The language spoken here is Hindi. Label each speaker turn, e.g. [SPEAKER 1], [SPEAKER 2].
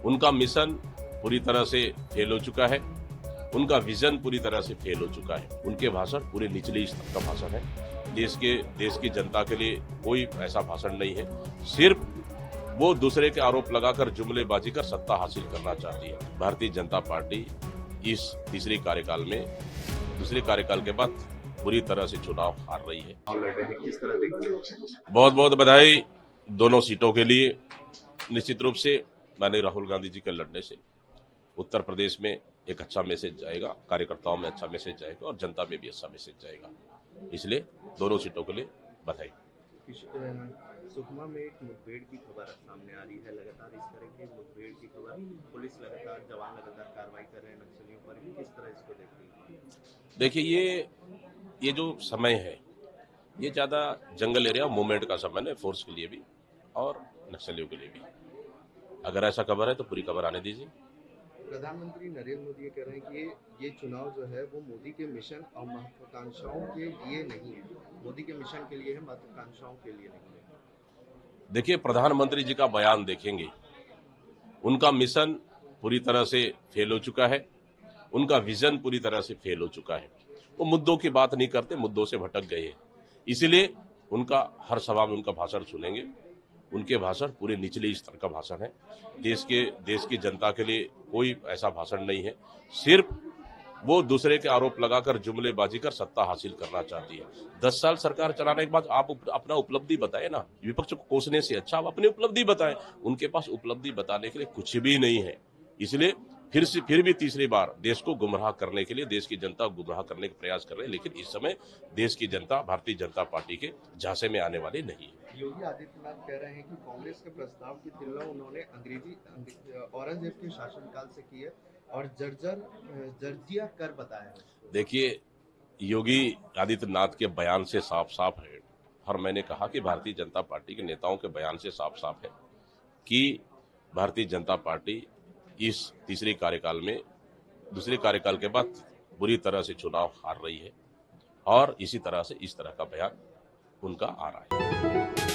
[SPEAKER 1] उनका मिशन पूरी तरह से फेल हो चुका है, उनका विजन पूरी तरह से फेल हो चुका है। उनके भाषण पूरे निचले स्तर का भाषण है। देश की जनता के लिए कोई ऐसा भाषण नहीं है। सिर्फ वो दूसरे के आरोप लगाकर जुमलेबाजी कर सत्ता हासिल करना चाहती है। भारतीय जनता पार्टी इस तीसरे कार्यकाल में दूसरे कार्यकाल के बाद बुरी तरह से चुनाव हार रही है। बहुत बहुत बधाई दोनों सीटों के लिए। निश्चित रूप से माननीय राहुल गांधी जी के लड़ने से उत्तर प्रदेश में एक अच्छा मैसेज जाएगा, कार्यकर्ताओं में अच्छा मैसेज जाएगा और जनता में भी अच्छा मैसेज जाएगा। इसलिए दोनों सीटों के लिए बधाई।
[SPEAKER 2] सुकमा में एक मुठभेड़ की खबर सामने आ रही है। लगातार इस तरह की मुठभेड़ की खबर, पुलिस लगातार, जवान लगातार कार्रवाई कर रहे हैं नक्सलियों पर, किस तरह इसको देखते हैं?
[SPEAKER 1] देखिए, ये जो समय है ये ज्यादा जंगल एरिया मूवमेंट का समय है, फोर्स के लिए भी और नक्सलियों के लिए भी। अगर ऐसा खबर है तो पूरी खबर आने दीजिए।
[SPEAKER 2] प्रधानमंत्री नरेंद्र मोदी ये कह रहे हैं कि ये चुनाव जो है वो मोदी के मिशन और महत्वाकांक्षाओं के लिए नहीं है। मोदी के मिशन के लिए है, महत्वाकांक्षाओं के लिए नहीं है।
[SPEAKER 1] देखिए, प्रधानमंत्री जी का बयान देखेंगे, उनका मिशन पूरी तरह से फेल हो चुका है, उनका विजन पूरी तरह से फेल हो चुका है। वो मुद्दों की बात नहीं करते, मुद्दों से भटक गए हैं। इसीलिए उनका हर सभा में उनका भाषण सुनेंगे। उनके भाषण पूरे निचले स्तर का भाषण है। देश की जनता के लिए कोई ऐसा भाषण नहीं है। सिर्फ वो दूसरे के आरोप लगाकर जुमलेबाजी कर सत्ता हासिल करना चाहती है। 10 साल सरकार चलाने के बाद आप अपना उपलब्धि बताए ना। विपक्ष को कोसने से अच्छा आप अपनी उपलब्धि बताएं। उनके पास उपलब्धि बताने के लिए कुछ भी नहीं है। इसलिए फिर भी तीसरी बार देश को गुमराह करने के लिए, देश की जनता को गुमराह करने का प्रयास कर रहे हैं। लेकिन इस समय देश की जनता भारतीय जनता पार्टी के झांसे में आने वाली नहीं है।
[SPEAKER 2] योगी आदित्यनाथ कह रहे हैं कि कांग्रेस के प्रस्ताव की तुलना उन्होंने औरंगजेब के शासनकाल से की है और जर्जिया कर बताया है।
[SPEAKER 1] देखिए, योगी आदित्यनाथ के बयान से साफ साफ है, और मैंने कहा कि भारतीय जनता पार्टी के नेताओं के बयान से साफ साफ है कि भारतीय जनता पार्टी इस तीसरे कार्यकाल में दूसरे कार्यकाल के बाद बुरी तरह से चुनाव हार रही है और इसी तरह से इस तरह का बयान उनका आ रहा है।